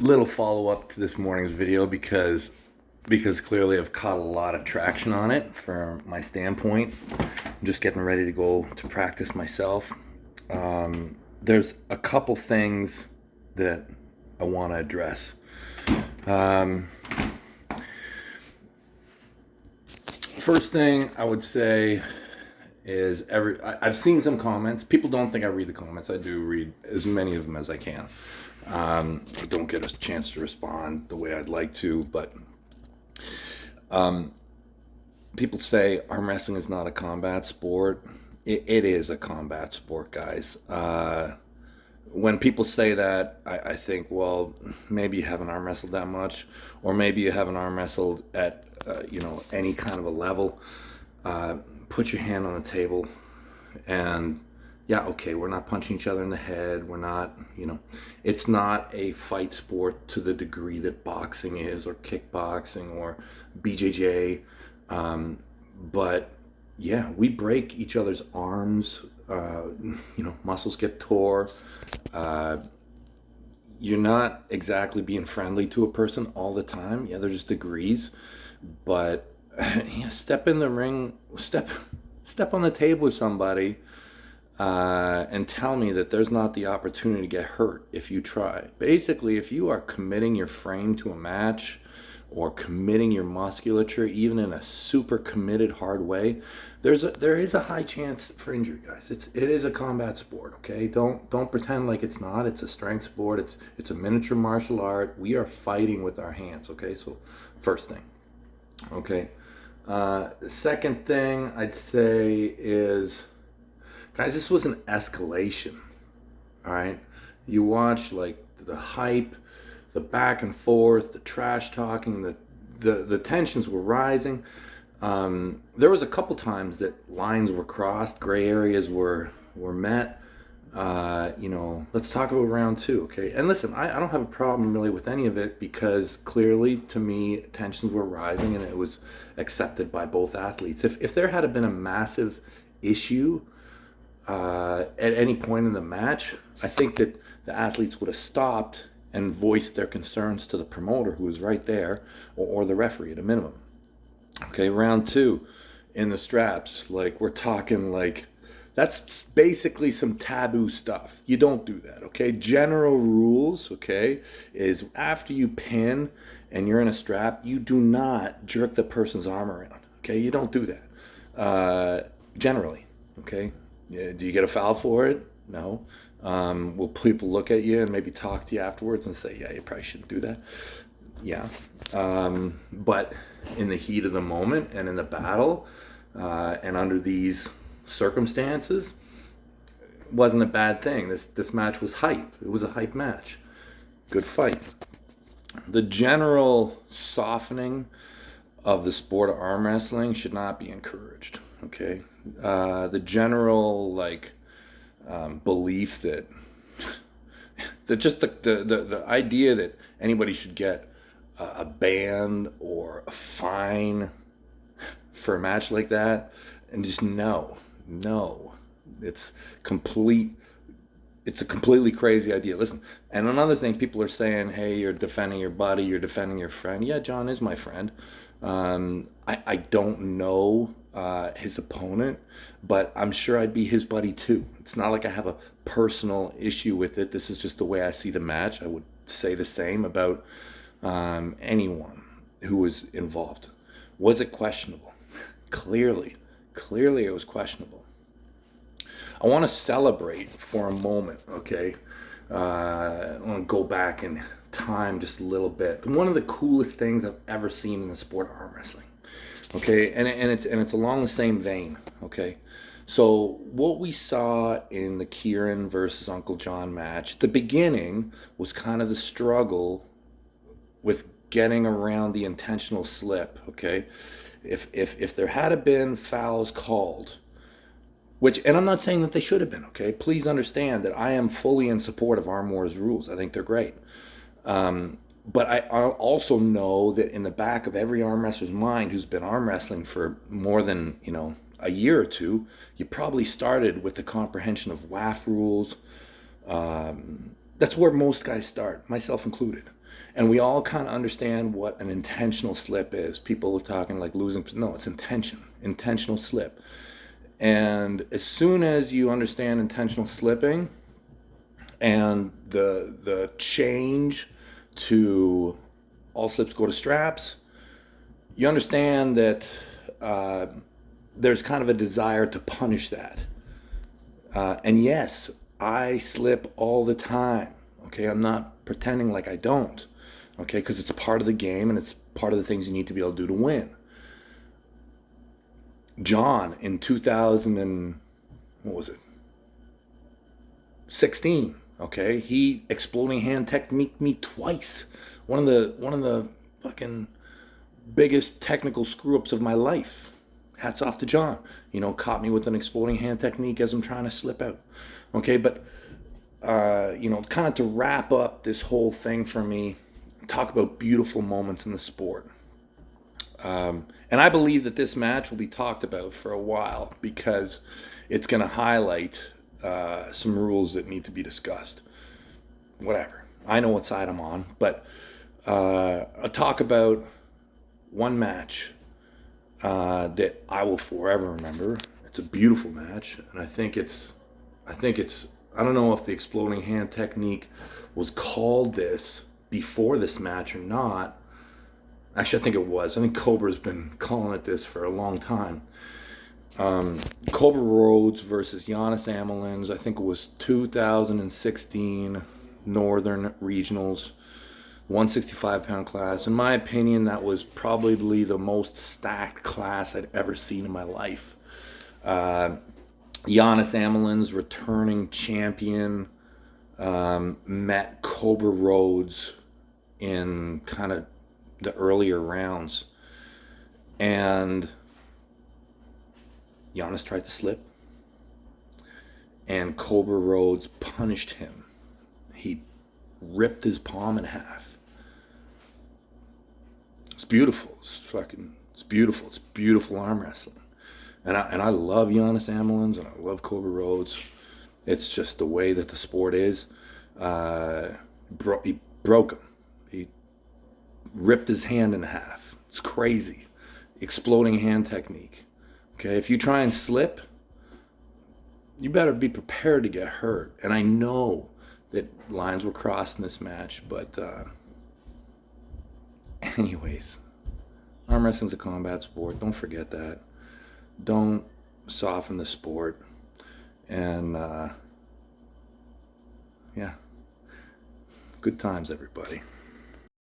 Little follow-up to this morning's video because clearly I've caught a lot of traction on it from my standpoint. I'm just getting ready to go to practice myself. There's a couple things that I want to address. First thing I would say is I've seen some comments. People don't think I read the comments. I do read as many of them as I can. I don't get a chance to respond the way I'd like to, but people say arm wrestling is not a combat sport. It is a combat sport, guys. When people say that, I think, well, maybe you haven't arm wrestled that much, or maybe you haven't arm wrestled at any kind of a level. Put your hand on the table, and yeah, okay, we're not punching each other in the head. We're not, it's not a fight sport to the degree that boxing is, or kickboxing, or BJJ. But yeah, we break each other's arms. Muscles get tore. You're not exactly being friendly to a person all the time. Yeah, there's degrees, but yeah, step in the ring, step on the table with somebody, and tell me that there's not the opportunity to get hurt if you try. Basically, if you are committing your frame to a match or committing your musculature, even in a super committed hard way, there is a high chance for injury, guys. It is a combat sport, okay? Don't pretend like it's not. It's a strength sport. It's a miniature martial art. We are fighting with our hands, okay? So first thing, okay. The second thing I'd say is, guys, this was an escalation, all right? You watch like the hype, the back and forth, the trash talking, the tensions were rising. There was a couple times that lines were crossed, gray areas were met. Let's talk about round two, okay? And listen, I don't have a problem really with any of it, because clearly, to me, tensions were rising and it was accepted by both athletes. If there had been a massive issue at any point in the match, I think that the athletes would have stopped and voiced their concerns to the promoter, who was right there, or the referee at a minimum. Okay, round two, in the straps, like we're talking like, that's basically some taboo stuff. You don't do that, okay? General rules, okay, is after you pin and you're in a strap, you do not jerk the person's arm around, okay? You don't do that, generally, okay? Yeah, do you get a foul for it? No. Will people look at you and maybe talk to you afterwards and say, yeah, you probably shouldn't do that? Yeah. But in the heat of the moment and in the battle, and under these circumstances, wasn't a bad thing. This match was hype. It was a hype match. Good fight. The general softening of the sport of arm wrestling should not be encouraged, okay? The general belief that just the idea that anybody should get a ban or a fine for a match like that, and just no, it's a completely crazy idea. Listen, and another thing, people are saying, hey, you're defending your buddy, you're defending your friend. Yeah, John is my friend. I don't know his opponent, but I'm sure I'd be his buddy too. It's not like I have a personal issue with it. This is just the way I see the match. I would say the same about anyone who was involved. Was it questionable? Clearly it was questionable. I want to celebrate for a moment, okay? I want to go back in time just a little bit. One of the coolest things I've ever seen in the sport of arm wrestling, okay? And it's along the same vein, okay? So what we saw in the Kieran versus Uncle John match, the beginning was kind of the struggle with getting around the intentional slip, okay? If there had been fouls called, which, and I'm not saying that they should have been, okay? Please understand that I am fully in support of Arm Wars rules. I think they're great. But I also know that in the back of every arm wrestler's mind who's been arm wrestling for more than, a year or two, you probably started with the comprehension of WAF rules. That's where most guys start, myself included. And we all kind of understand what an intentional slip is. People are talking like losing. No, it's intentional slip. And as soon as you understand intentional slipping and the change to all slips go to straps, you understand that there's kind of a desire to punish that. And yes, I slip all the time. Okay, I'm not pretending like I don't. Okay, because it's part of the game and it's part of the things you need to be able to do to win. John in 2000 and what was it? 16. Okay, he exploding hand technique me twice. One of the fucking biggest technical screw ups of my life. Hats off to John. Caught me with an exploding hand technique as I'm trying to slip out. Okay, but kind of to wrap up this whole thing for me, talk about beautiful moments in the sport. And I believe that this match will be talked about for a while because it's going to highlight some rules that need to be discussed. Whatever. I know what side I'm on, but I'll talk about one match that I will forever remember. It's a beautiful match, and I think it's. I don't know if the exploding hand technique was called this before this match or not. Actually, I think it was. I think Cobra's been calling it this for a long time. Cobra Rhodes versus Giannis Amelins. I think it was 2016 Northern Regionals, 165-pound class. In my opinion, that was probably the most stacked class I'd ever seen in my life. Giannis Amelins, returning champion, met Cobra Rhodes in kind of the earlier rounds. And Giannis tried to slip, and Cobra Rhodes punished him. He ripped his palm in half. It's beautiful. It's beautiful. It's beautiful arm wrestling. And I love Giannis Amelins, and I love Cobra Rhodes. It's just the way that the sport is. He broke him. He ripped his hand in half. It's crazy. Exploding hand technique. Okay, if you try and slip, you better be prepared to get hurt. And I know that lines were crossed in this match, but anyways, arm wrestling's a combat sport. Don't forget that. Don't soften the sport. And yeah, good times, everybody.